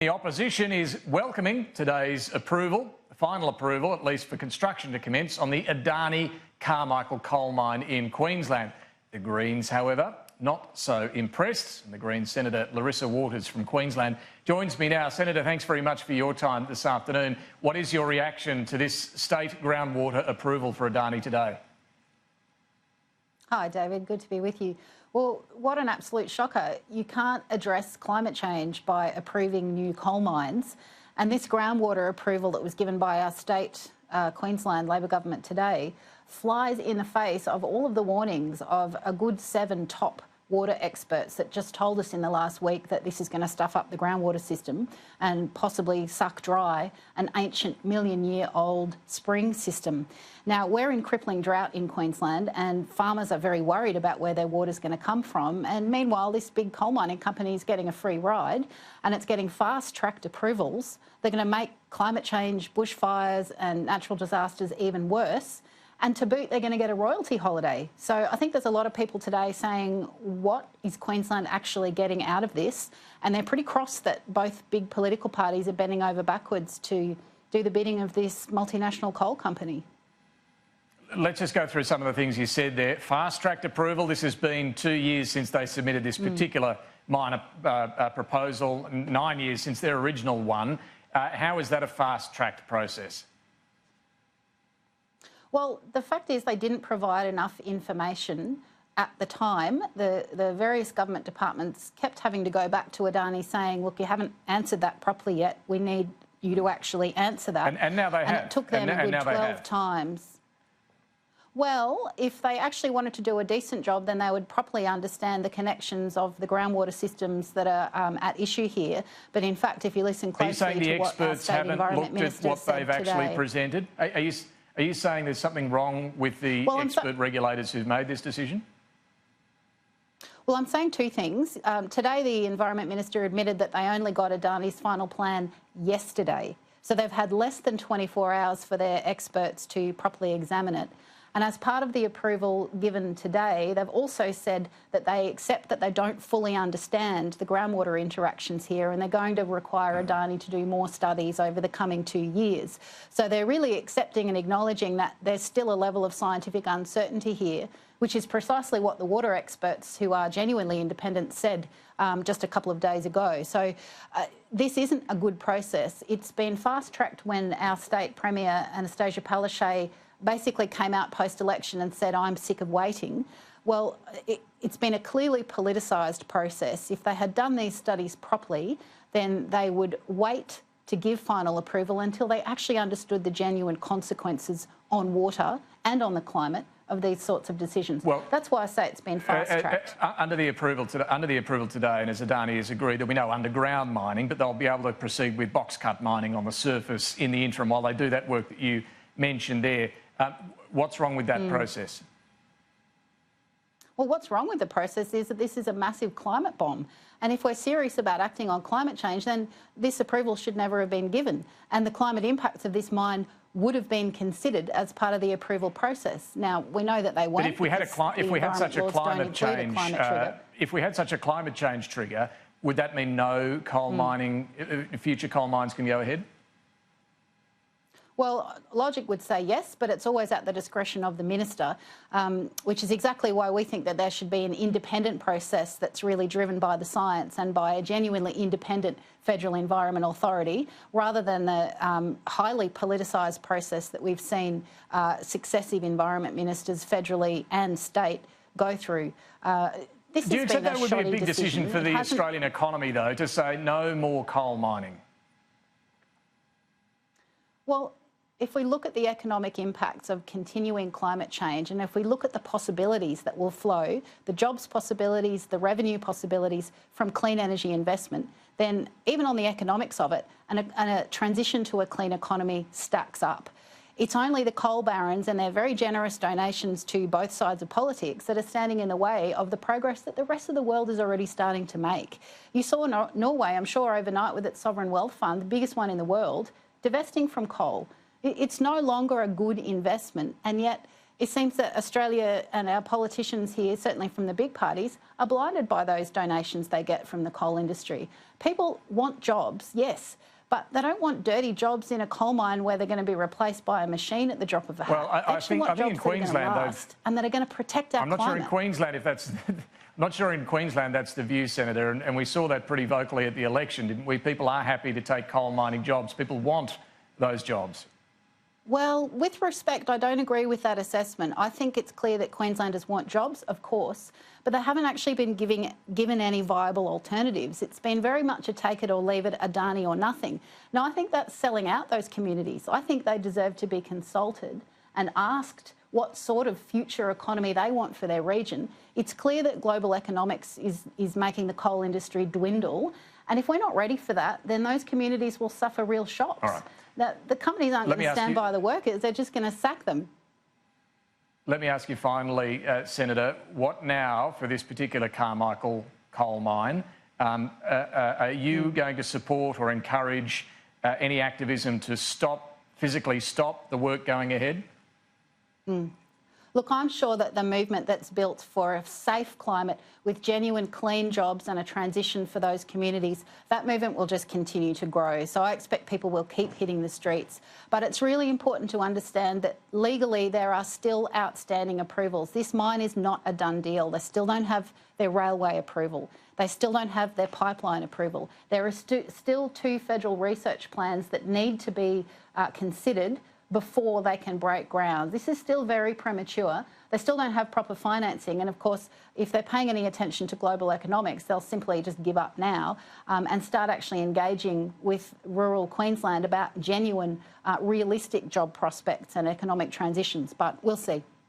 The opposition is welcoming today's approval, final approval, at least for construction to commence on the Adani Carmichael coal mine in Queensland. The Greens, however, not so impressed. And the Greens Senator Larissa Waters from Queensland joins me now. Senator, thanks very much for your time this afternoon. What is your reaction to this state groundwater approval for Adani today? Hi, David. Good to be with you. Well, what an absolute shocker. You can't address climate change by approving new coal mines. And this groundwater approval that was given by our state, Queensland Labor government today, flies in the face of all of the warnings of a good 7 top water experts that just told us in the last week that this is going to stuff up the groundwater system and possibly suck dry an ancient million-year-old spring system. Now, we're in crippling drought in Queensland and farmers are very worried about where their water's going to come from. And meanwhile, this big coal mining company is getting a free ride and it's getting fast-tracked approvals. They're going to make climate change, bushfires and natural disasters even worse. And to boot, they're going to get a royalty holiday. So I think there's a lot of people today saying, what is Queensland actually getting out of this? And they're pretty cross that both big political parties are bending over backwards to do the bidding of this multinational coal company. Let's just go through some of the things you said there. Fast-tracked approval. This has been 2 years since they submitted this particular minor proposal, 9 years since their original one. How is that a fast-tracked process? Well, the fact is they didn't provide enough information at the time. The various government departments kept having to go back to Adani saying, look, you haven't answered that properly yet. We need you to actually answer that. And now they have. And it took them a good 12 times. Well, if they actually wanted to do a decent job, then they would properly understand the connections of the groundwater systems that are at issue here. But in fact, if you listen closely to what our State Environment Minister said today... Are you saying the experts haven't looked at what they've actually presented? Are you saying there's something wrong with the expert regulators who've made this decision? Well, I'm saying two things. Today, the Environment Minister admitted that they only got Adani's final plan yesterday. So they've had less than 24 hours for their experts to properly examine it. And as part of the approval given today, they've also said that they accept that they don't fully understand the groundwater interactions here and they're going to require Adani to do more studies over the coming 2 years. So they're really accepting and acknowledging that there's still a level of scientific uncertainty here, which is precisely what the water experts who are genuinely independent said just a couple of days ago. So this isn't a good process. It's been fast-tracked when our state Premier, Anastasia Palaszczuk, basically came out post-election and said, I'm sick of waiting. Well, it's been a clearly politicised process. If they had done these studies properly, then they would wait to give final approval until they actually understood the genuine consequences on water and on the climate of these sorts of decisions. Well, that's why I say it's been fast-tracked. Under the approval today, and as Adani has agreed, there'll be no underground mining, but they'll be able to proceed with box-cut mining on the surface in the interim while they do that work that you mentioned there. What's wrong with that process? Well, what's wrong with the process is that this is a massive climate bomb. And if we're serious about acting on climate change, then this approval should never have been given. And the climate impacts of this mine would have been considered as part of the approval process. Now, we know that they won't. But if we had such a climate change trigger, would that mean no coal mining, future coal mines can go ahead? Well, logic would say yes, but it's always at the discretion of the minister, which is exactly why we think that there should be an independent process that's really driven by the science and by a genuinely independent federal environment authority, rather than the highly politicised process that we've seen successive environment ministers federally and state go through. Do you accept that would be a big decision for the Australian economy, though, to say no more coal mining? Well, if we look at the economic impacts of continuing climate change and if we look at the possibilities that will flow, the jobs possibilities, the revenue possibilities from clean energy investment, then even on the economics of it, and a transition to a clean economy stacks up. It's only the coal barons and their very generous donations to both sides of politics that are standing in the way of the progress that the rest of the world is already starting to make. You saw Norway, I'm sure, overnight with its sovereign wealth fund, the biggest one in the world, divesting from coal. It's no longer a good investment, and yet it seems that Australia and our politicians here, certainly from the big parties, are blinded by those donations they get from the coal industry. People want jobs, yes, but they don't want dirty jobs in a coal mine where they're going to be replaced by a machine at the drop of a hat. Well, I think in Queensland, and that are going to protect our climate. I'm not sure in Queensland if that's... I'm not sure in Queensland that's the view, Senator, and we saw that pretty vocally at the election, didn't we? People are happy to take coal mining jobs. People want those jobs. Well, with respect, I don't agree with that assessment. I think it's clear that Queenslanders want jobs, of course, but they haven't actually been given any viable alternatives. It's been very much a take it or leave it, Adani or nothing. Now, I think that's selling out those communities. I think they deserve to be consulted and asked what sort of future economy they want for their region. It's clear that global economics is making the coal industry dwindle. And if we're not ready for that, then those communities will suffer real shocks. All right. Now, the companies aren't going to stand by the workers, they're just going to sack them. Let me ask you finally, Senator, what now for this particular Carmichael coal mine? Are you going to support or encourage any activism to physically stop the work going ahead? Look, I'm sure that the movement that's built for a safe climate with genuine clean jobs and a transition for those communities, that movement will just continue to grow. So I expect people will keep hitting the streets. But it's really important to understand that legally there are still outstanding approvals. This mine is not a done deal. They still don't have their railway approval. They still don't have their pipeline approval. There are still 2 federal research plans that need to be considered before they can break ground. This is still very premature. They still don't have proper financing. And of course, if they're paying any attention to global economics, they'll simply just give up now and start actually engaging with rural Queensland about genuine, realistic job prospects and economic transitions. But we'll see.